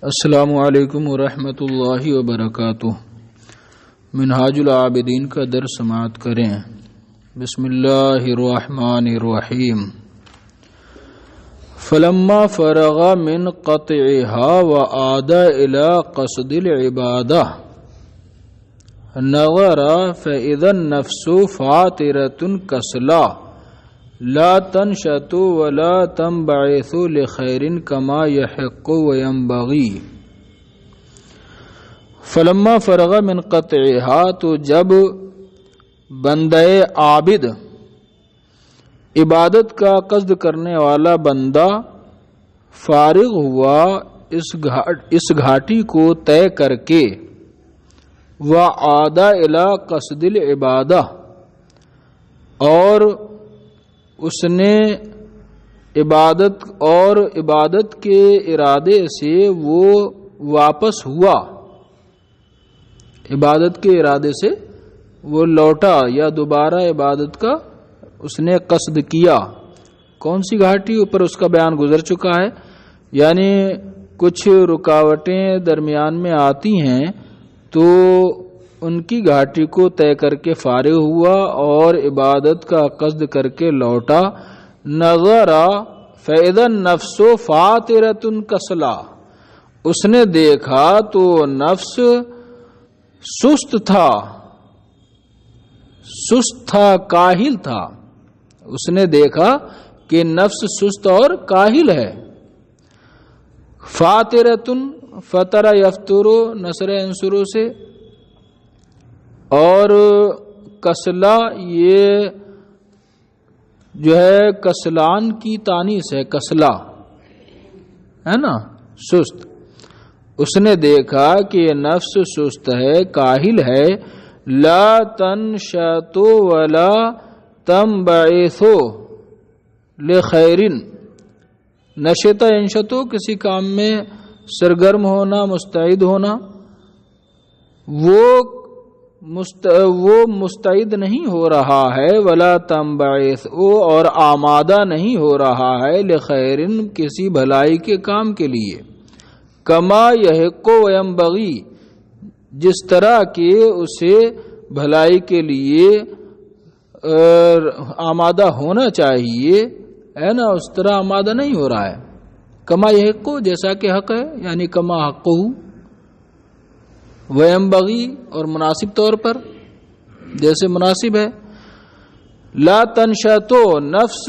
السلام علیکم ورحمۃ اللہ وبرکاتہ۔ منہاج العابدین کا درس سماعت کریں۔ بسم اللہ الرحمن الرحیم۔ فلما فرغ من قطعها وعاد الى قصد العبادہ نظر فاذا النفس فاطرة کسلا لا تنشط ولا تنبعث لخیر کما یحق وینبغی۔ فلما فرغ من قطعها، تو جب بندہ عابد عبادت کا قصد کرنے والا بندہ فارغ ہوا اس گھاٹی کو طے کر کے، وعاد الی قصد العبادہ، اور اس نے عبادت کے ارادے سے وہ واپس ہوا، عبادت کے ارادے سے وہ لوٹا یا دوبارہ عبادت کا اس نے قصد کیا۔ کون سی گھاٹی؟ اوپر اس کا بیان گزر چکا ہے، یعنی کچھ رکاوٹیں درمیان میں آتی ہیں تو ان کی گھاٹی کو طے کر کے فارغ ہوا اور عبادت کا قصد کر کے لوٹا۔ نظر فاذا النفس فاطرة کسلا، اس نے دیکھا تو نفس سست تھا، کاہل تھا۔ اس نے دیکھا کہ نفس سست اور کاہل ہے۔ فاطرة، فطر یفطر، نصر انصر سے، اور کسلا یہ جو ہے کسلان کی تانیث ہے، کسلا ہے نا، سست۔ اس نے دیکھا کہ یہ نفس سست ہے، کاہل ہے۔ لا تنشط ولا تنبعث لخیر، نشط انشط کسی کام میں سرگرم ہونا، مستعد ہونا، وہ مستعد نہیں ہو رہا ہے۔ ولا تنبعث، اور آمادہ نہیں ہو رہا ہے، لخیر کسی بھلائی کے کام کے لیے۔ کما یحق وینبغی، جس طرح کہ اسے بھلائی کے لیے آمادہ ہونا چاہیے ہے نا، اس طرح آمادہ نہیں ہو رہا ہے۔ کما یحق، جیسا کہ حق ہے، یعنی کما حقہ، وینبغی، اور مناسب طور پر جیسے مناسب ہے۔ لا تنشط، نفس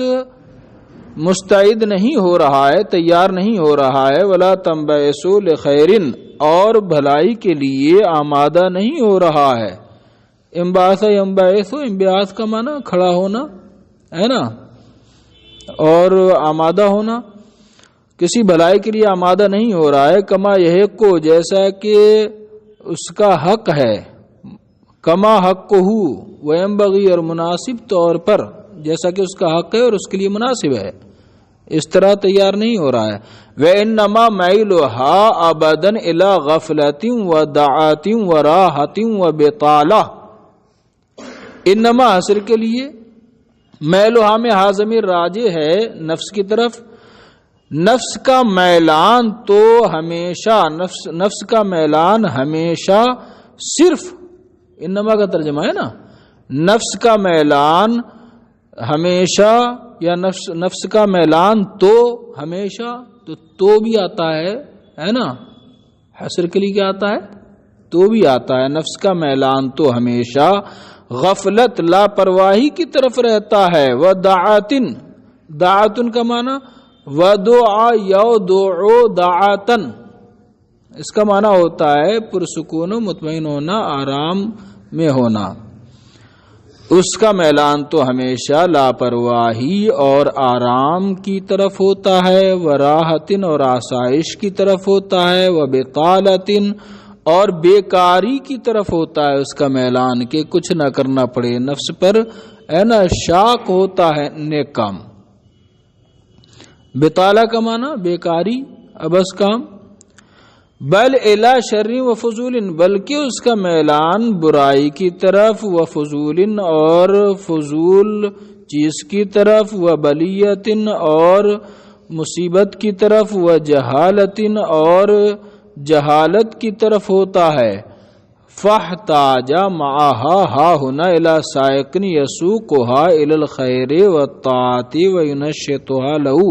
مستعد نہیں ہو رہا ہے، تیار نہیں ہو رہا ہے۔ ولا تنبعث لخیر، اور بھلائی کے لیے آمادہ نہیں ہو رہا ہے۔ انبعاث ینبعث، انبعاث کا معنی کھڑا ہونا ہے نا، اور آمادہ ہونا، کسی بھلائی کے لیے آمادہ نہیں ہو رہا ہے۔ کما یحق، جیسا کہ اس کا حق ہے۔ کما حقہ وینبغی، اور مناسب طور پر جیسا کہ اس کا حق ہے اور اس کے لیے مناسب ہے، اس طرح تیار نہیں ہو رہا ہے۔ وَإِنَّمَا مَيْلُهَا أَبَدًا إِلَى غَفْلَةٍ وَدَعَةٍ وَرَاحَةٍ وَبِطَالَةٍ، انما حصر کے لیے میلوہا میں ہا ضمیر راجع ہے نفس کی طرف۔ نفس کا میلان تو ہمیشہ، نفس کا میلان ہمیشہ صرف، انما کا ترجمہ ہے نا، نفس کا میلان ہمیشہ، یا نفس کا میلان تو ہمیشہ، تو بھی آتا ہے نا، حصر کے لیے کیا آتا ہے؟ تو بھی آتا ہے۔ نفس کا میلان تو ہمیشہ غفلت، لاپرواہی کی طرف رہتا ہے۔ ودعاتن، دعاتن کا معنی ودعا یودعو دعاتن، اس کا معنی ہوتا ہے پرسکون و مطمئن ہونا، آرام میں ہونا۔ اس کا میلان تو ہمیشہ لاپرواہی اور آرام کی طرف ہوتا ہے۔ وراحتن، اور آسائش کی طرف ہوتا ہے۔ وبطالتن، اور بیکاری کی طرف ہوتا ہے اس کا میلان، کہ کچھ نہ کرنا پڑے، نفس پر ہے نا شاق ہوتا ہے نیک کام۔ بطالہ کا معنی بیکاری، ابس کام۔ بل الی شر و فضول، بلکہ اس کا میلان برائی کی طرف، و فضول، اور فضول چیز کی طرف، و بلیت، اور مصیبت کی طرف، و جہالت، اور جہالت کی طرف ہوتا ہے. فاحتاج معها ها هنا الى سائق يسوقها الى الخير والطاعة وينشطها له.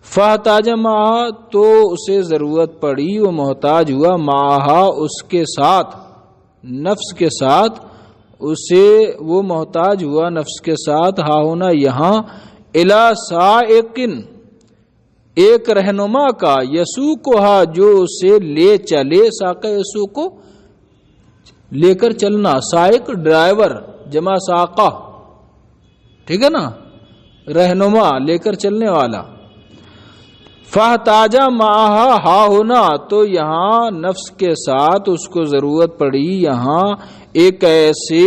فاحتاج معها تو اسے ضرورت پڑی، وہ محتاج ہوا، معها اس کے ساتھ، نفس کے ساتھ، اسے وہ محتاج ہوا نفس کے ساتھ، ہا ہونا یہاں، الی سائق ایک رہنما کا، یسوقها جو اسے لے چلے، ساق یسوق کو لے کر چلنا، سائق ڈرائیور جمع ساقہ، ٹھیک ہے نا، رہنما لے کر چلنے والا. فاحتاج معها ہا ہونا تو یہاں نفس کے ساتھ اس کو ضرورت پڑی یہاں ایک ایسے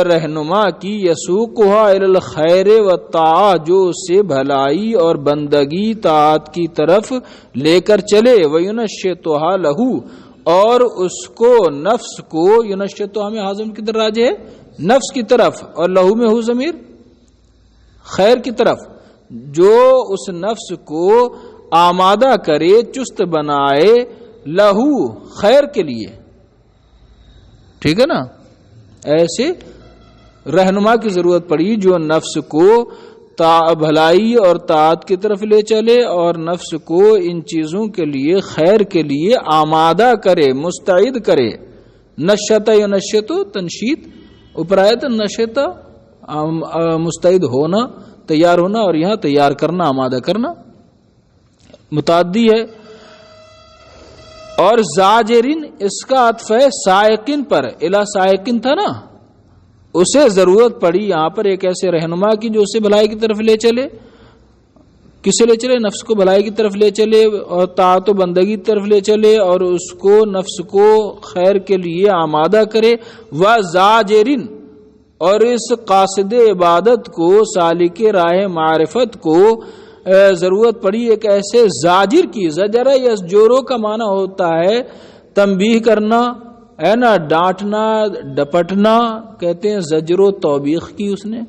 رہنما کی، یسوقها الی الخیر والطاعة جو اسے بھلائی اور بندگی طاعت کی طرف لے کر چلے، وینشطها له اور اس کو نفس کو، ینشطها میں ہاضم کی طرف راجع ہے نفس کی طرف، اور لہو میں ہو ضمیر خیر کی طرف، جو اس نفس کو آمادہ کرے، چست بنائے، لہو خیر کے لیے، ٹھیک ہے نا. ایسے رہنما کی ضرورت پڑی جو نفس کو بھلائی اور طاعت کی طرف لے چلے اور نفس کو ان چیزوں کے لیے، خیر کے لیے آمادہ کرے، مستعد کرے. نشط یا نشط تنشیط اوپر آیت، نشط مستعد ہونا، تیار ہونا، اور یہاں تیار کرنا، آمادہ کرنا متعدی ہے. اور زاجرین اس کا عطف ہے سائقین پر، الا سائقین تھا نا، اسے ضرورت پڑی یہاں پر ایک ایسے رہنما کی جو اسے بھلائی کی طرف لے چلے. کسے لے چلے؟ نفس کو بھلائی کی طرف لے چلے اور طاعت و بندگی کی طرف لے چلے اور اس کو نفس کو خیر کے لیے آمادہ کرے. وزاجرین اور اس قاصد عبادت کو، سالک راہ معرفت کو ضرورت پڑی ایک ایسے زاجر کی. زجرہ یا جورو کا معنی ہوتا ہے تنبیہ کرنا، ہے نا، ڈانٹنا، ڈپٹنا، کہتے ہیں زجر و توبیخ کی اس نے.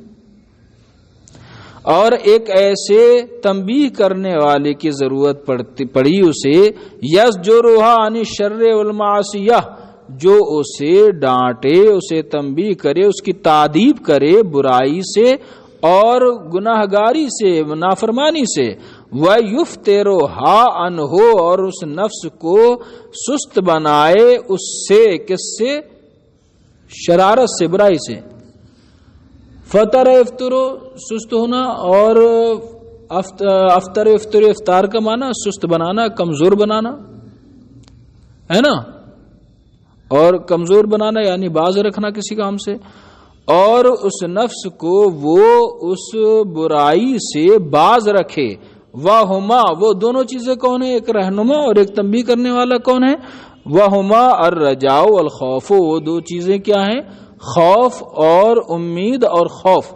اور ایک ایسے تنبیہ کرنے والے کی ضرورت پڑی اسے، یزجرھا عن الشر والمعصیہ جو اسے ڈانٹے، اسے تنبیہ کرے، اس کی تادیب کرے برائی سے اور گناہگاری سے، نافرمانی سے. وَيُفْتِرُھا عَنْہُ اور اس نفس کو سست بنائے اس سے، کس سے؟ شرارت سے، برائی سے. فطر افطرو سست ہونا، اور افطر افطر افطار کا معنی سست بنانا، کمزور بنانا ہے نا، اور کمزور بنانا یعنی باز رکھنا کسی کام سے. اور اس نفس کو وہ اس برائی سے باز رکھے. وہما وہ دونوں چیزیں کون ہیں؟ ایک رہنما اور ایک تنبیہ کرنے والا کون ہے؟ وہما الرجاء والخوف، وہ دو چیزیں کیا ہیں؟ خوف اور امید اور خوف.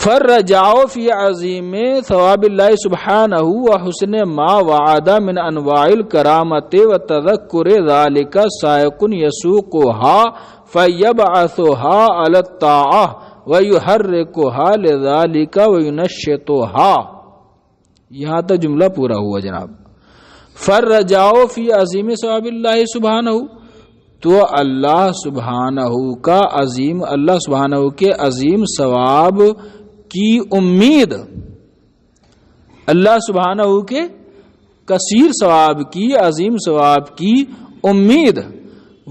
فالرجاء فی عظیم ثواب اللہ سبحانہ وحسن ما وعد من انواع الکرامت وتذکر ذلک سائق یسوقها فیبعثها علی الطاعة وَيُحَرِّكُهَا لِذَلِكَ وَيُنَشِّطُهَا. یہاں تک جملہ پورا ہوا جناب. فَالرَّجَاءُ فِي عَظِيمِ ثواب اللہ سبحانہ، تو اللہ سبحانہ کا عظیم، اللہ سبحانہ کے عظیم ثواب کی امید، اللہ سبحانہ کے کثیر ثواب کی، عظیم ثواب کی امید.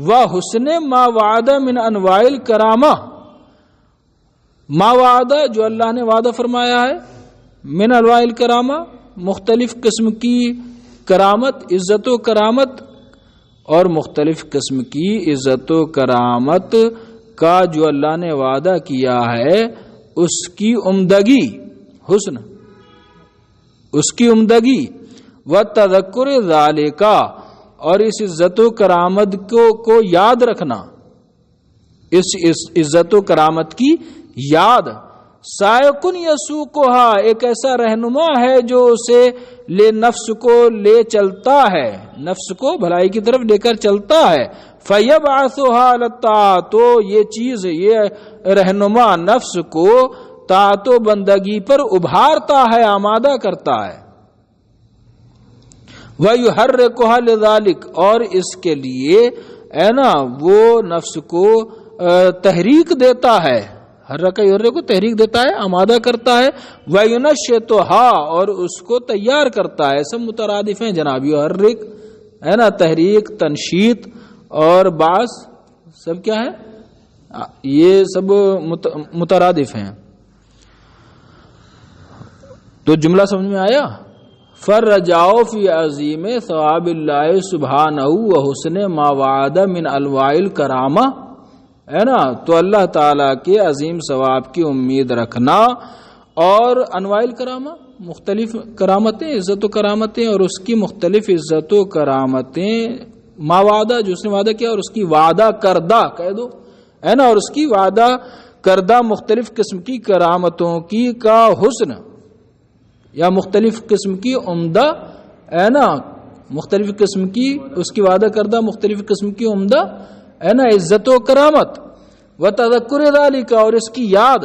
وَحُسْنِ مَا وَعَدَ مِنْ أَنْوَاعِ الْكَرَامَةِ ما وعدہ جو اللہ نے وعدہ فرمایا ہے، من انواع الکرامہ مختلف قسم کی کرامت، عزت و کرامت، اور مختلف قسم کی عزت و کرامت کا جو اللہ نے وعدہ کیا ہے، اس کی عمدگی، حسن اس کی عمدگی، وتذکر ذالک اور اس عزت و کرامت کو یاد رکھنا، اس عزت و کرامت کی یاد. سائقن یسوقھا ایک ایسا رہنما ہے جو اسے نفس کو لے چلتا ہے، نفس کو بھلائی کی طرف لے کر چلتا ہے. فیبعثھا علی الطاعۃ تو یہ چیز، یہ رہنما نفس کو طاعت و بندگی پر ابھارتا ہے، آمادہ کرتا ہے. وَيُحَرِّكُهَا لِذَلِكَ، اور اس کے لیے ہے نا وہ نفس کو تحریک دیتا ہے، حرکہ یحرک کو تحریک دیتا ہے، آمادہ کرتا ہے، وَيُنَشِّطُهَا، اور اس کو تیار کرتا ہے. سب مترادف ہیں جناب، یحرک ہے نا، تحریک، تنشیط اور بعث سب کیا ہے، یہ سب مترادف ہیں. تو جملہ سمجھ میں آیا؟ فَالرَّجَاءُ فِي عَظِيمِ ثَوَابِ اللَّهِ سُبْحَانَهُ وَحُسْنِ مَا وَعَدَ مِنْ أَنْوَاعِ الْكَرَامَةِ، ہے نا. تو اللہ تعالیٰ کے عظیم ثواب کی امید رکھنا اور انواع الکرامہ، مختلف کرامتیں، عزت و کرامتیں، اور اس کی مختلف عزت و کرامتیں، ما وعدہ جو اس نے وعدہ کیا، اور اس کی وعدہ کردہ کہہ دو ہے نا، اور اس کی وعدہ کردہ مختلف قسم کی کرامتوں کی کا حسن یا مختلف قسم کی عمدہ ہے نا، مختلف قسم کی اس کی وعدہ کردہ مختلف قسم کی عمدہ ہے نا عزت و کرامت، و تذکر ذالک، اور اس کی یاد،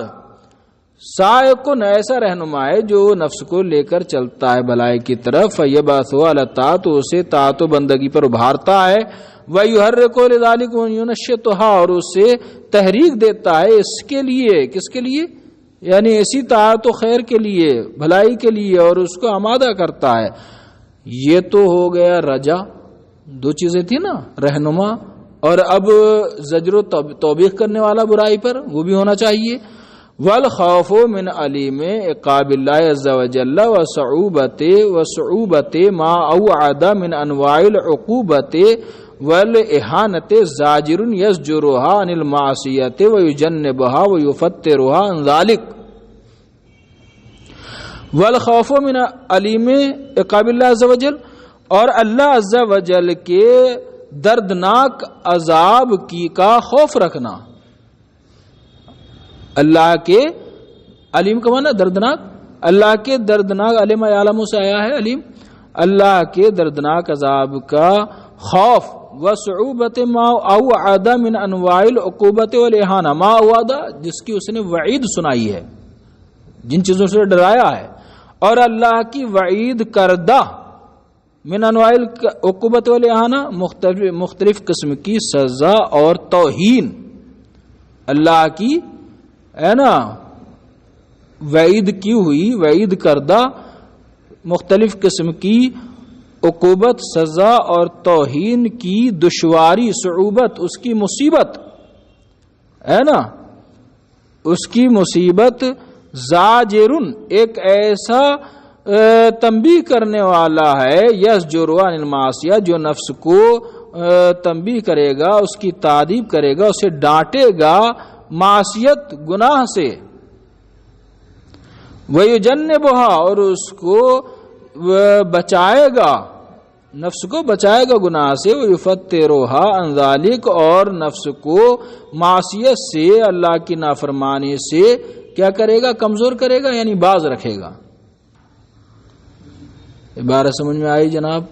سائقن ایسا رہنما ہے جو نفس کو لے کر چلتا ہے بلائی کی طرف، فیبعث علی الطاعۃ، تو اسے طاعت و بندگی پر ابھارتا ہے، ویحرک لذالک وینشطھا، اور اسے تحریک دیتا ہے اس کے لیے، کس کے لیے، یعنی اسی طاعت و خیر کے لیے، بھلائی کے لیے، اور اس کو آمادہ کرتا ہے. یہ تو ہو گیا رجا، دو چیزیں تھی نا، رہنما، اور اب زجر و توبیخ کرنے والا برائی پر، وہ بھی ہونا چاہیے. والخوف من علیم عقاب اللہ عز وجل وصعوبت ما اوعد من انواع العقوبت والاہانت زاجر یزجرها عن المعصیت ویجنبها ویفترها عن ذلک. والخوف من علیم عقاب اللہ عز وجل، اور اللہ عز وجل کے دردناک عذاب کی کا خوف رکھنا. اللہ کے علیم کا معنی دردناک، اللہ کے دردناک، علم یعلم سے آیا ہے علیم، اللہ کے دردناک عذاب کا خوف، وصعوبت ما اوعد من انواع العقوبت والاہانہ، ما اوعد جس کی اس نے وعید سنائی ہے، جن چیزوں سے ڈرایا ہے، اور اللہ کی وعید کردہ من انواع العقوبت والاہانہ مختلف قسم کی سزا اور توہین، اللہ کی ہے نا وعید کی ہوئی، وعید کردہ مختلف قسم کی عقوبت، سزا اور توہین کی دشواری، صعوبت، اس کی مصیبت ہے نا، اس کی مصیبت، زاجرن ایک ایسا تنبیہ کرنے والا ہے، یزجر عن المعصیہ جو نفس کو تنبیہ کرے گا، اس کی تعذیب کرے گا، اسے ڈانٹے گا معصیت، گناہ سے، وَيُجَنِّبُهَا، اور اس کو بچائے گا، نفس کو بچائے گا گناہ سے، وَيُفَتِّرُهَا عَنْ ذَلِكَ، اور نفس کو معصیت سے، اللہ کی نافرمانی سے کیا کرے گا، کمزور کرے گا، یعنی باز رکھے گا. عبارت سمجھ میں آئی جناب؟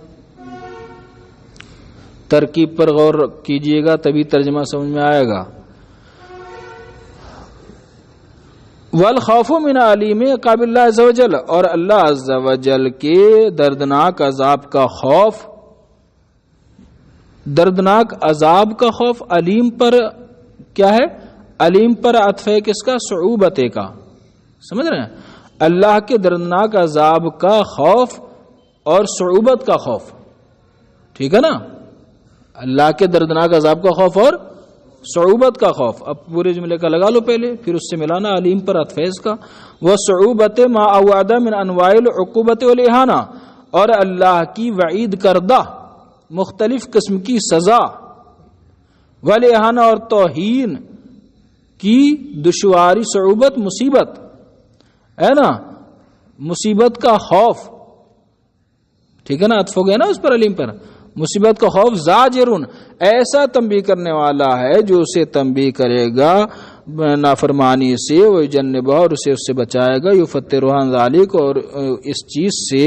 ترکیب پر غور کیجئے گا تبھی ترجمہ سمجھ میں آئے گا. والخوف من علیم عقاب اللہ عز وجل، اور اللہ عز وجل کے دردناک عذاب کا خوف، دردناک عذاب کا خوف، علیم پر کیا ہے، علیم پر عطف ہے کس کا، صعوبت کا، سمجھ رہے ہیں، اللہ کے دردناک عذاب کا خوف اور صعوبت کا خوف، ٹھیک ہے نا، اللہ کے دردناک عذاب کا خوف اور صعوبت کا خوف. اب پورے جملے کا لگا لو پہلے، پھر اس سے ملانا علیم پر عطف کا. وصعوبت ما اوعد من انواع العقوبت والاہانہ، اور اللہ کی وعید کردہ مختلف قسم کی سزا، والاہانہ اور توہین کی دشواری، صعوبت مصیبت ہے نا، مصیبت کا خوف، ٹھیک ہے نا، عطف ہو گیا نا اس پر علیم پر، مصیبت کا خوف، زاجرن ایسا تنبیہ کرنے والا ہے جو اسے تنبیہ کرے گا نافرمانی سے، وہ جنبہ اور اسے اس سے بچائے گا، یفترها عن ذلک اور اس چیز سے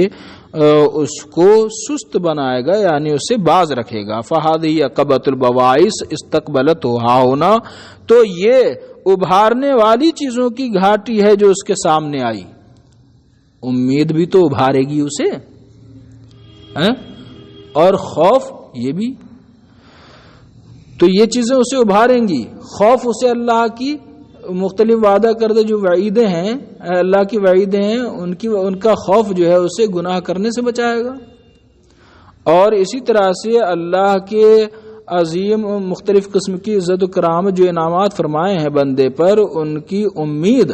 اس کو سست بنائے گا، یعنی اسے باز رکھے گا. فہذه عقبۃ البواعث استقبلت ہونا، تو یہ ابھارنے والی چیزوں کی گھاٹی ہے جو اس کے سامنے آئی. امید بھی تو ابھارے گی اسے، اور خوف یہ بھی. تو یہ چیزیں اسے ابھاریں گی. خوف اسے اللہ کی مختلف وعدہ کردہ جو وعیدیں ہیں، اللہ کی وعیدیں ہیں، ان کا خوف جو ہے اسے گناہ کرنے سے بچائے گا. اور اسی طرح سے اللہ کے عظیم مختلف قسم کی عزت و کرامت جو انعامات فرمائے ہیں بندے پر، ان کی امید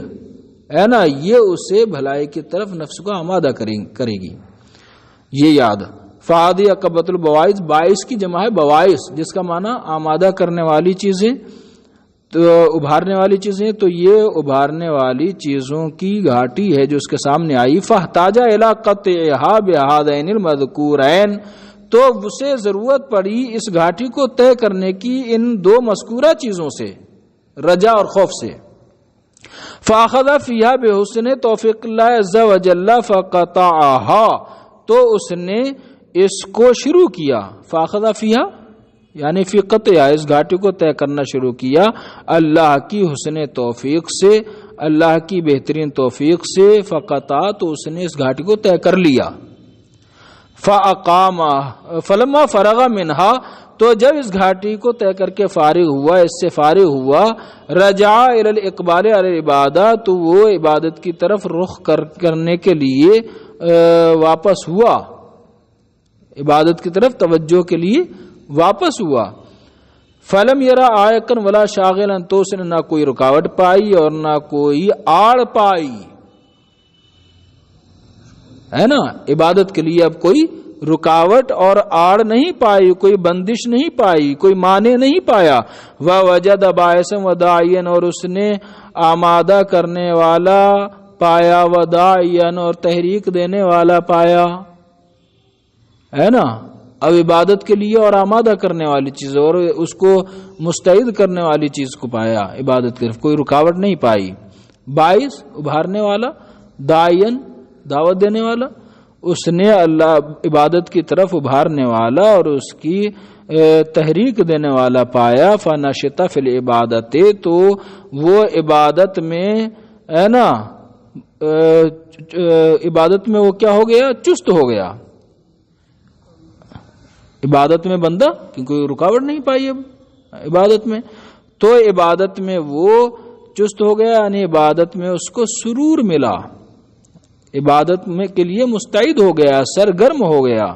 ہے نا، یہ اسے بھلائی کی طرف نفس کو آمادہ کرے گی. یہ یاد. فعادی عقبۃ البواعث، باعث کی جمع ہے بواعث، جس کا معنی آمادہ کرنے والی چیزیں، تو ابھارنے والی چیزیں. تو یہ ابھارنے والی چیزوں کی گھاٹی ہے جو اس کے سامنے آئی. فاحتاج الی قطعها بهذین المذکورین، تو اسے ضرورت پڑی اس گھاٹی کو طے کرنے کی ان دو مذکورہ چیزوں سے، رجا اور خوف سے. فاخذ فیہا بحسن توفیق اللہ عز وجل فقطعها، تو اس نے اس کو شروع کیا. فاخذ فیہا یعنی فی قطعہ، اس گھاٹی کو طے کرنا شروع کیا اللہ کی حسن توفیق سے، اللہ کی بہترین توفیق سے. فقطع، تو اس نے اس گھاٹی کو طے کر لیا. فاقام، فلما فرغ منہا، تو جب اس گھاٹی کو طے کر کے فارغ ہوا، اس سے فارغ ہوا، رجع الی الاقبال علی العبادہ، تو وہ عبادت کی طرف رخ کرنے کے لیے واپس ہوا، عبادت کی طرف توجہ کے لیے واپس ہوا. فلم یرا عائقا ولا شاغلا، تو اس نے نہ کوئی رکاوٹ پائی اور نہ کوئی آڑ پائی، ہے نا. عبادت کے لیے اب کوئی رکاوٹ اور آڑ نہیں پائی، کوئی بندش نہیں پائی، کوئی معنی نہیں پایا. ووجد باعثا وداعیا، اور اس نے آمادہ کرنے والا پایا، وداعیا، اور تحریک دینے والا پایا، ہے نا. اب عبادت کے لیے اور آمادہ کرنے والی چیز اور اس کو مستعد کرنے والی چیز کو پایا. عبادت کی طرف کوئی رکاوٹ نہیں پائی. باعث ابھارنے والا، داعین دعوت دینے والا، اس نے اللہ عبادت کی طرف ابھارنے والا اور اس کی تحریک دینے والا پایا. فنشط فی العبادت، تو وہ عبادت میں ہے نا، عبادت میں وہ کیا ہو گیا، چست ہو گیا. عبادت میں بندہ کہ کوئی رکاوٹ نہیں پائی اب عبادت میں، تو عبادت میں وہ چست ہو گیا، یعنی عبادت میں اس کو سرور ملا، عبادت میں کے لیے مستعد ہو گیا، سرگرم ہو گیا.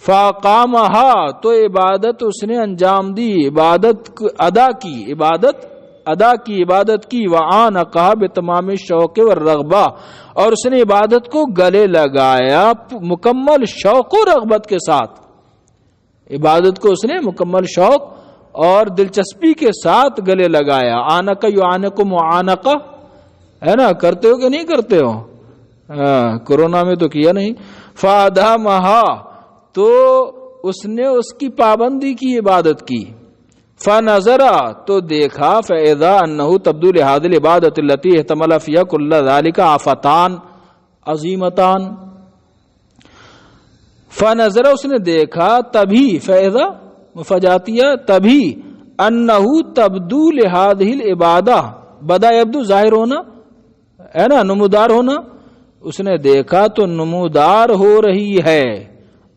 فاقامہا، تو عبادت اس نے انجام دی، عبادت ادا کی، عبادت کی. وعانقہ بتمام شوق والرغبہ، اور اس نے عبادت کو گلے لگایا مکمل شوق و رغبت کے ساتھ. عبادت کو اس نے مکمل شوق اور دلچسپی کے ساتھ گلے لگایا. آنقہ یعانق معانقہ، ہے نا، کرتے ہو کہ نہیں کرتے ہو؟ کورونا میں تو کیا نہیں. فادامہا، تو اس نے اس کی پابندی کی، عبادت کی. فنظرا، تو دیکھا، فاذا انہ تبدو لہذه العبادۃ التي احتمل فيها كل ذلك آفتان عظیمتان. فنظرا، اس نے دیکھا، تبھی، فاذا مفجاتیہ، تبھی، انہ تبدو لہذه العبادہ، بدا یبدو ظاہر ہونا، ہے نا، نمودار ہونا. اس نے دیکھا تو نمودار ہو رہی ہے،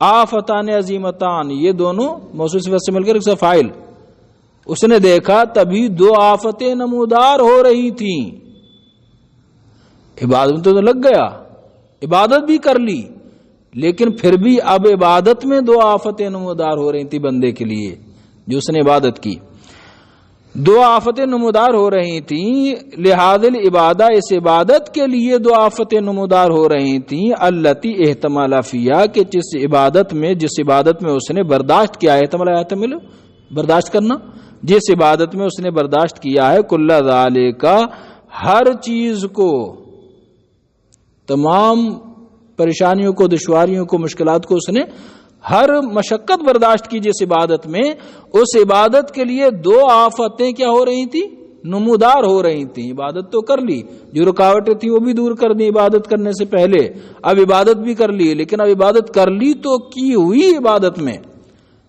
آفتان عظیمتان، یہ دونوں موصوف صفت سے مل کر ایک فاعل. اس نے دیکھا تبھی دو آفتیں نمودار ہو رہی تھیں. عبادت تو لگ گیا، عبادت بھی کر لی، لیکن پھر بھی اب عبادت میں دو آفتیں نمودار ہو رہی تھی بندے کے لیے جو اس نے عبادت کی. دو آفتیں نمودار ہو رہی تھیں، لہذا العبادہ، اس عبادت کے لیے دو آفتیں نمودار ہو رہی تھیں. التی احتمال فیہا، کہ جس عبادت میں اس نے برداشت کیا ہے، احتمال برداشت کرنا، جس عبادت میں اس نے برداشت کیا ہے، کل ذالک، ہر چیز کو، تمام پریشانیوں کو، دشواریوں کو، مشکلات کو، اس نے ہر مشقت برداشت کی جس عبادت میں، اس عبادت کے لیے دو آفتیں کیا ہو رہی تھی، نمودار ہو رہی تھیں. عبادت تو کر لی، جو رکاوٹیں تھیں وہ بھی دور کر دی عبادت کرنے سے پہلے. اب عبادت بھی کر لی، لیکن اب عبادت کر لی تو کی ہوئی عبادت میں،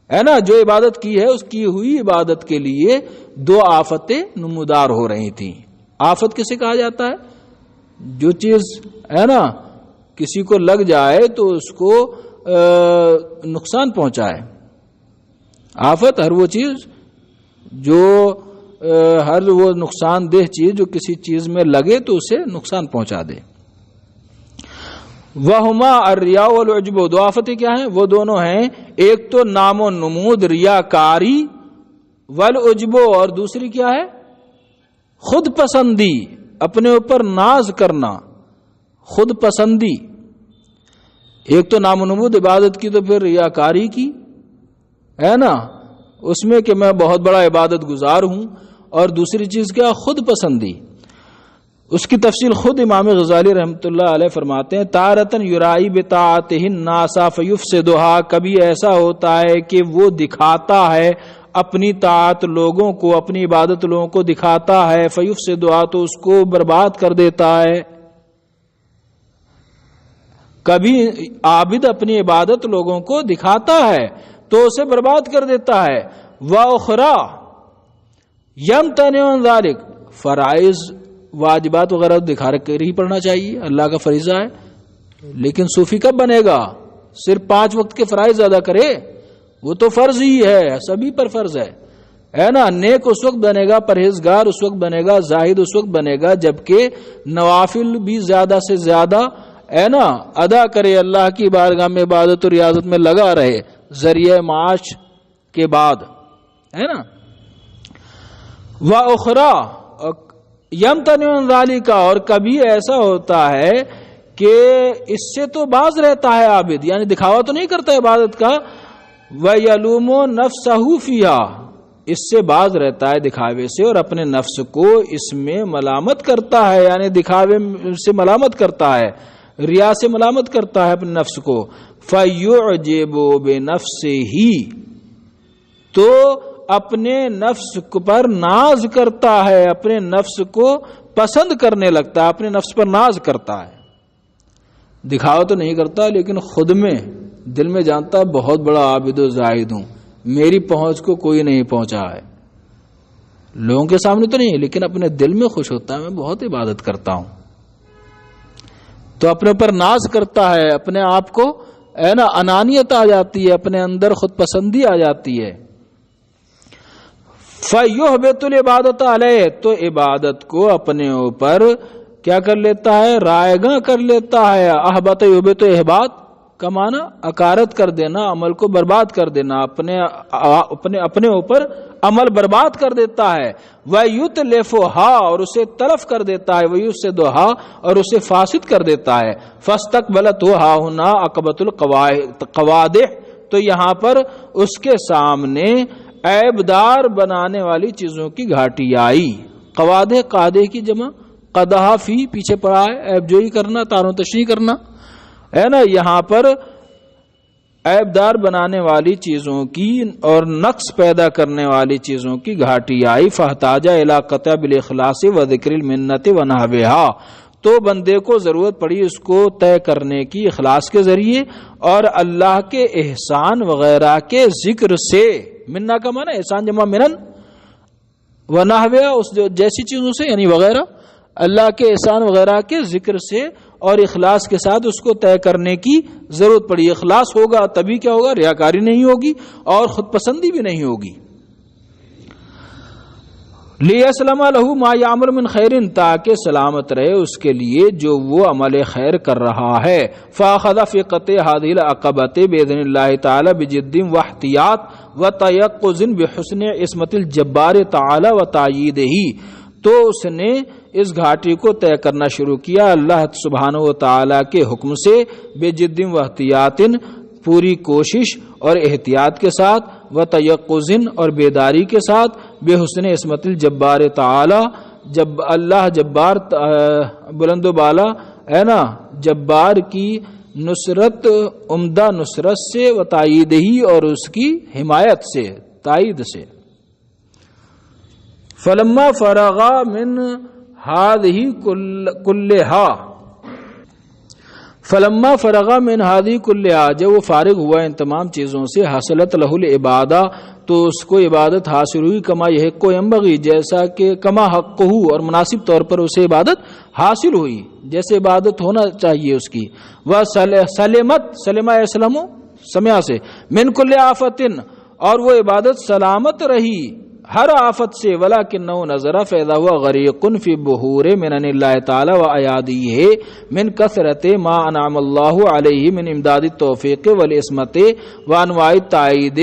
ہے نا، جو عبادت کی ہے اس کی ہوئی عبادت کے لیے دو آفتیں نمودار ہو رہی تھیں. آفت کسے کہا جاتا ہے؟ جو چیز ہے نا کسی کو لگ جائے تو اس کو نقصان پہنچائے. آفت ہر وہ چیز جو ہر وہ نقصان دہ چیز جو کسی چیز میں لگے تو اسے نقصان پہنچا دے. وہما الریا والعجب، دو آفتیں کیا ہیں؟ وہ دونوں ہیں، ایک تو نام و نمود ریاکاری، والعجب، اور دوسری کیا ہے؟ خود پسندی، اپنے اوپر ناز کرنا، خود پسندی. ایک تو نام و نمود عبادت کی، تو پھر ریاکاری کی ہے نا، اس میں کہ میں بہت بڑا عبادت گزار ہوں، اور دوسری چیز کیا؟ خود پسندی. اس کی تفصیل خود امام غزالی رحمۃ اللہ علیہ فرماتے ہیں، تارتن یرائی بطاعتہ الناس فیفسدھا، کبھی ایسا ہوتا ہے کہ وہ دکھاتا ہے اپنی طاعت لوگوں کو، اپنی عبادت لوگوں کو دکھاتا ہے، فیفسدھا، تو اس کو برباد کر دیتا ہے. کبھی عابد اپنی عبادت لوگوں کو دکھاتا ہے تو اسے برباد کر دیتا ہے. وَأُخْرَى يَمْتَنِعُ عَنْ ذَلِكَ، فرائض واجبات وغیرہ دکھا کر ہی پڑھنا چاہیے، اللہ کا فریضہ ہے. لیکن صوفی کب بنے گا؟ صرف 5 وقت کے فرائض ادا کرے، وہ تو فرض ہی ہے، سبھی پر فرض ہے نا. نیک اس وقت بنے گا، پرہیزگار اس وقت بنے گا، زاہد اس وقت بنے گا جبکہ نوافل بھی زیادہ سے زیادہ ہے نا ادا کرے، اللہ کی بارگاہ میں عبادت و ریاضت میں لگا رہے ذریعہ معاش کے بعد، ہے نا. وَأُخْرَى یمتنع عن ذالک، اور کبھی ایسا ہوتا ہے کہ اس سے تو باز رہتا ہے عابد، یعنی دکھاوا تو نہیں کرتا عبادت کا. وَيَلُومُ نَفْسَهُ فِيهَا، اس سے باز رہتا ہے دکھاوے سے، اور اپنے نفس کو اس میں ملامت کرتا ہے، یعنی دکھاوے سے ملامت کرتا ہے، ریا سے ملامت کرتا ہے اپنے نفس کو. فَيُعْجِبُ بِنَفْسِهِ، تو اپنے نفس پر ناز کرتا ہے، اپنے نفس کو پسند کرنے لگتا ہے، اپنے نفس پر ناز کرتا ہے. دکھاوا تو نہیں کرتا لیکن خود میں دل میں جانتا بہت بڑا عابد و زاہد ہوں، میری پہنچ کو کوئی نہیں پہنچا ہے. لوگوں کے سامنے تو نہیں لیکن اپنے دل میں خوش ہوتا ہے، میں بہت عبادت کرتا ہوں. تو اپنے پر ناز کرتا ہے، اپنے آپ کو ہے نا انانیت آ جاتی ہے، اپنے اندر خود پسندی آ جاتی ہے. فَيُحْبِطُ الْعِبَادَةَ عَلَيْهِ، تو عبادت کو اپنے اوپر کیا کر لیتا ہے؟ رائیگاں کر لیتا ہے. احبط یحبط، احباط کا معنی اکارت کر دینا، عمل کو برباد کر دینا، اپنے اوپر عمل برباد کر دیتا ہے. وَيُتْلِفُهَا، اور اسے تلف کر دیتا ہے. وَيُفْسِدُهَا، اور اسے فاسد کر دیتا ہے. فَاسْتَقْبَلَتْهُ هَاهُنَا عَقَبَةُ الْقَوَادِحِ، تو یہاں پر اس کے سامنے عیبدار بنانے والی چیزوں کی گھاٹی آئی. قوادح، قادح کی جمع، قدح فی پیچھے پڑا ہے، عیب جوئی کرنا، تاروں تشریح کرنا ہے نا. یہاں پر عیبدار بنانے والی چیزوں کی اور نقص پیدا کرنے والی چیزوں کی گھاٹی آئی. فاحتاج الی قطع بالاخلاص و ذکر المنت و نحوها، تو بندے کو ضرورت پڑی اس کو طے کرنے کی اخلاص کے ذریعے اور اللہ کے احسان وغیرہ کے ذکر سے. منہ کا معنی احسان جمع منن، و نحوها، اس جیسی چیزوں سے یعنی وغیرہ، اللہ کے احسان وغیرہ کے ذکر سے اور اخلاص کے ساتھ اس کو طے کرنے کی ضرورت پڑی. اخلاص ہوگا تبھی کیا ہوگا؟ ریاکاری نہیں ہوگی اور خود پسندی بھی نہیں ہوگی. لِيَسْلَمَ لَهُ مَا يَعْمَلُ مِنْ خَيْرٍ، تاکہ سلامت رہے اس کے لیے جو وہ عمل خیر کر رہا ہے. فَأَخَذَ فِي قَطْعِ هَذِهِ الْعَقَبَةِ بِإِذْنِ اللَّهِ تَعَالَى بِجِدٍّ وَاحْتِيَاطٍ وَتَيَقُّظٍ بِحُسْنِ عِصْمَةِ الْجَبَّارِ تَعَالَى وَتَأْيِيدِهِ، تو اس نے اس گھاٹی کو طے کرنا شروع کیا اللہ سبحانہ و تعالی کے حکم سے. بِجِدٍّ وَاحْتِيَاطٍ، پوری کوشش اور احتیاط کے ساتھ، و تیقظن اور بیداری کے ساتھ، بے حسن عصمت الجبار تعالی، جب اللہ جبار بلند و بالا ہے نا، جبار کی نصرت، عمدہ نصرت سے، و تائید ہی، اور اس کی حمایت سے، تائید سے. فلما فرغا من هذه كلها، فلما فرغا من هذه كلها، جب وہ فارغ ہوا ان تمام چیزوں سے، حاصلت له العبادہ، تو اس کو عبادت حاصل ہوئی. کما یحق ينبغي، جیسا کہ کما حق ہو، اور مناسب طور پر اسے عبادت حاصل ہوئی جیسے عبادت ہونا چاہیے اس کی. وہ سلمت، سلمہ اسلم سمیا سے، من کل آفتن، اور وہ عبادت سلامت رہی ہر آفت سے، ولکنہ نظر فاذا هو غریق فی بحور منن اللہ تعالی و ایادیہ من کثرت ما انعم اللہ علیہ من امداد التوفیق والعصمت وانواع التائید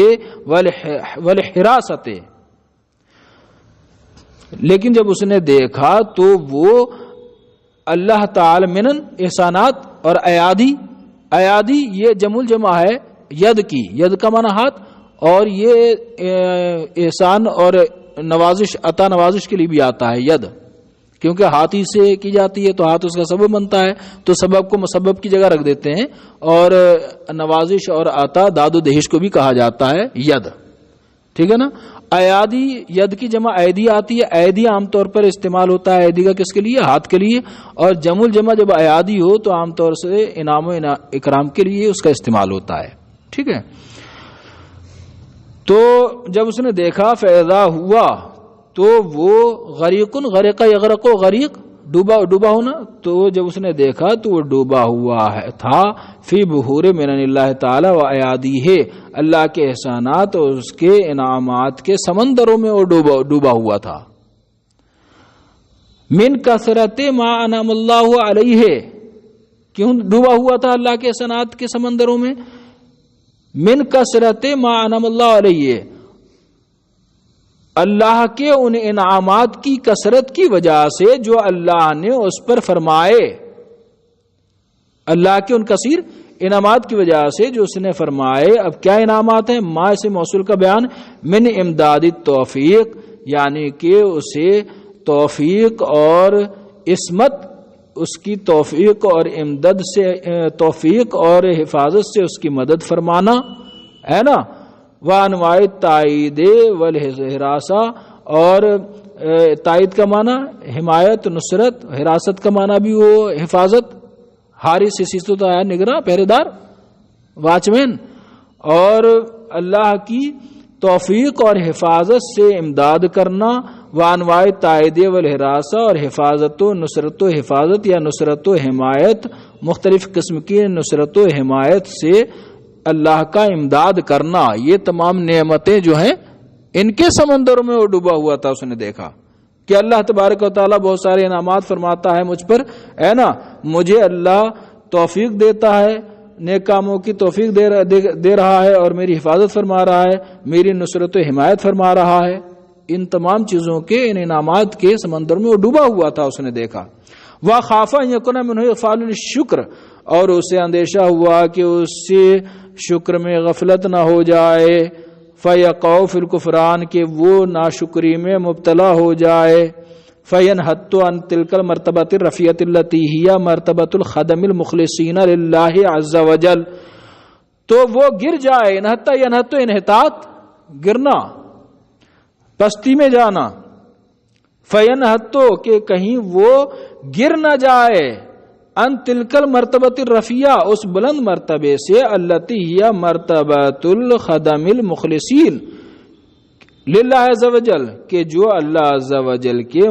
والحراست. لیکن جب اس نے دیکھا تو وہ اللہ تعالی منن احسانات اور ایادی یہ جمع الجمع ہے ید کی، ید کا معنی ہاتھ، اور یہ احسان اور نوازش عطا نوازش کے لیے بھی آتا ہے ید، کیونکہ ہاتھ ہی سے کی جاتی ہے تو ہاتھ اس کا سبب بنتا ہے، تو سبب کو مسبب کی جگہ رکھ دیتے ہیں، اور نوازش اور عطا داد و دہش کو بھی کہا جاتا ہے ید. ٹھیک ہے نا. ایادی ید کی جمع ایدی آتی ہے، ایدی عام طور پر استعمال ہوتا ہے ایدی کا کس کے لیے؟ ہاتھ کے لیے، اور جمع الجمع جب ایادی ہو تو عام طور سے انعام و اکرام کے لیے اس کا استعمال ہوتا ہے. ٹھیک ہے. تو جب اس نے دیکھا فیضا ہوا تو وہ غریقن، غرق یغرق غریق ڈوبا ہونا، تو جب اس نے دیکھا تو وہ ڈوبا ہوا ہے تھا فی بحور منن اللہ تعالی و ایادیہ، اللہ کے احسانات اور اس کے انعامات کے سمندروں میں وہ ڈوبا ہوا تھا. من کثرت ما انعم اللہ علیہ، کیوں ڈوبا ہوا تھا اللہ کے احسانات کے سمندروں میں؟ من کثرت ما انعم اللہ علیہ، اللہ کے ان انعامات کی کثرت کی وجہ سے جو اللہ نے اس پر فرمائے، اللہ کے ان کثیر انعامات کی وجہ سے جو اس نے فرمائے. اب کیا انعامات ہیں؟ ما سے موصول کا بیان، من امداد التوفیق، یعنی کہ اسے توفیق اور عصمت، اس کی توفیق اور امداد سے، توفیق اور حفاظت سے اس کی مدد فرمانا ہے نا. وانواع تائید والحراسہ، اور تائید کا معنی حمایت نصرت، حراست کا معنی بھی وہ حفاظت، حارس سے تو آیا نگراں پہرے دار واچ مین، اور اللہ کی توفیق اور حفاظت سے امداد کرنا. وانواع تائید والحراسہ، اور حفاظت و نصرت و حفاظت یا نصرت و حمایت، مختلف قسم کی نصرت و حمایت سے اللہ کا امداد کرنا. یہ تمام نعمتیں جو ہیں ان کے سمندروں میں وہ ڈوبا ہوا تھا. اس نے دیکھا کہ اللہ تبارک و تعالیٰ بہت سارے انعامات فرماتا ہے مجھ پر، ہے نا. مجھے اللہ توفیق دیتا ہے، نیک کاموں کی توفیق دے رہا ہے، اور میری حفاظت فرما رہا ہے، میری نصرت و حمایت فرما رہا ہے. ان تمام چیزوں کے، ان انعامات کے سمندر میں وہ ڈوبا ہوا تھا. اس نے دیکھا. وَخَافَ أَن يَكُونَ مِنْهُ إغْفَالٌ لِلشُّكْرِ، اور اسے اندیشہ ہوا کہ اس سے شکر میں غفلت نہ ہو جائے. فَيَقَعُ فِي الْكُفْرَانِ، کہ وہ ناشکری میں مبتلا ہو جائے. فَيَنْحَطُّ عَنْ تِلْكَ الْمَرْتَبَةِ الرَّفِيعَةِ الَّتِي هِيَ مَرْتَبَةُ الْخَدَمِ الْمُخْلِصِينَ لِلَّهِ عَزَّ وَجَلَّ، تو وہ گر جائے. انحط انحطاط، گرنا، پستی میں جانا. فَيَنْحَطُّ، کہ کہیں وہ گر نہ جائے. ان تلکل مرتبۃ الرفیع، اس بلند مرتبے سے، التی ہی مرتبۃ الخدم المخلصین للہ عز وجل، کہ جو اللہ عز وجل کے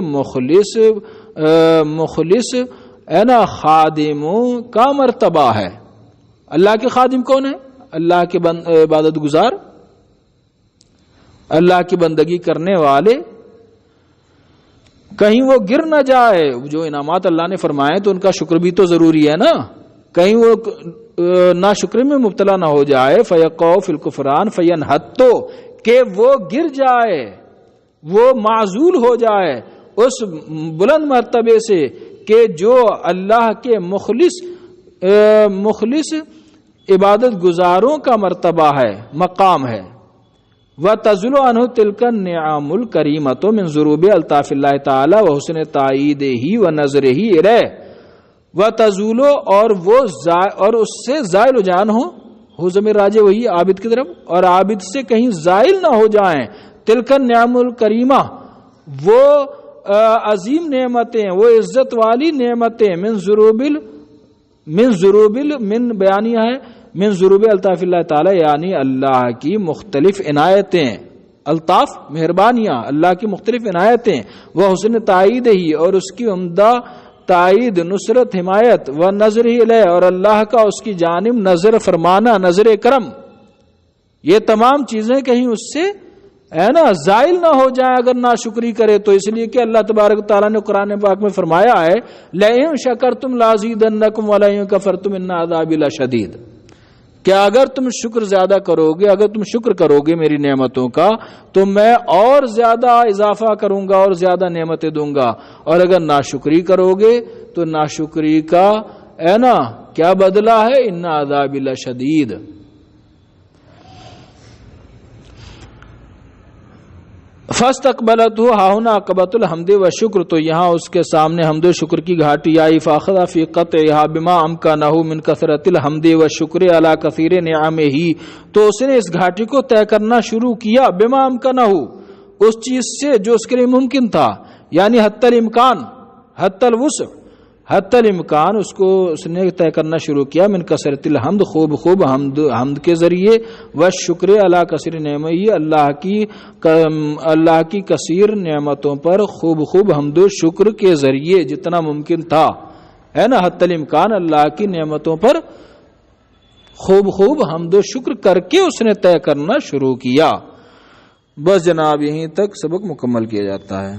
مخلص ہے نا خادموں کا مرتبہ ہے. اللہ کے خادم کون ہے؟ اللہ کے عبادت گزار، اللہ کی بندگی کرنے والے. کہیں وہ گر نہ جائے. جو انعامات اللہ نے فرمائے تو ان کا شکر بھی تو ضروری ہے نا، کہیں وہ ناشکری میں مبتلا نہ ہو جائے. فَيَقَعُ فِي الْكُفْرَانِ فَيَنْحَطُّ، کہ وہ گر جائے، وہ معزول ہو جائے اس بلند مرتبے سے کہ جو اللہ کے مخلص عبادت گزاروں کا مرتبہ ہے، مقام ہے. وَتَزُلُ عَنْهُ تِلْكَ النِّعَمُ الْكَرِيمَةُ مِنْ ضُرُوبِ أَلْطَافِ اللَّهِ تَعَالَى وَحُسْنِ تَأْيِيدِهِ وَنَظْرِهِ إِلَيْهِ. وَتَزُولُ، اور وہ اور اس سے زائل و جان ہو، ضمیر راجع وہی عابد کی طرف، اور عابد سے کہیں زائل نہ ہو جائیں. تِلْكَ النِّعَمُ الْكَرِيمَةُ، وہ عظیم نعمتیں، وہ عزت والی نعمتیں. من بیانیہ ہے، من ضروب الطاف اللہ تعالی، یعنی اللہ کی مختلف عنایتیں. الطاف مہربانیاں، اللہ کی مختلف عنایتیں. وہ حسن تائید ہی، اور اس کی عمدہ تائید، نصرت، حمایت، و نظر ہی علیہ، اور اللہ کا اس کی جانب نظر فرمانا، نظر کرم، یہ تمام چیزیں کہیں اس سے ہے نا زائل نہ ہو جائے اگر ناشکری کرے تو. اس لیے کہ اللہ تبارک تعالیٰ نے قرآن پاک میں فرمایا ہے لئن شکرتم لازیدنکم ولئن کفرتم ان عذابی لشدید، کہ اگر تم شکر زیادہ کرو گے، اگر تم شکر کرو گے میری نعمتوں کا تو میں اور زیادہ اضافہ کروں گا اور زیادہ نعمتیں دوں گا، اور اگر ناشکری کرو گے تو ناشکری کا ہے نا کیا بدلہ ہے، ان عذابی لشدید. فاستقبلته ہاہنا عقبۃ الحمد والشکر، تو یہاں اس کے سامنے حمد و شکر کی گھاٹی آئی. فاخذ فی قطعها بما امکنہ من کثرت الحمد والشکر علی کثیر نعمہ، تو اس نے اس گھاٹی کو طے کرنا شروع کیا بما امکنہ، اس چیز سے جو اس کے لیے ممکن تھا، یعنی حتی الامکان، حتی الوسع، حتی الامکان اس کو اس نے طے کرنا شروع کیا من کثرت الحمد، خوب خوب حمد کے ذریعے، والشکر علی کثیر نعمہ، اللہ کی کثیر نعمتوں پر خوب خوب حمد و شکر کے ذریعے جتنا ممکن تھا، ہے نا حتی الامکان اللہ کی نعمتوں پر خوب خوب حمد و شکر کر کے اس نے طے کرنا شروع کیا. بس جناب یہیں تک سبق مکمل کیا جاتا ہے.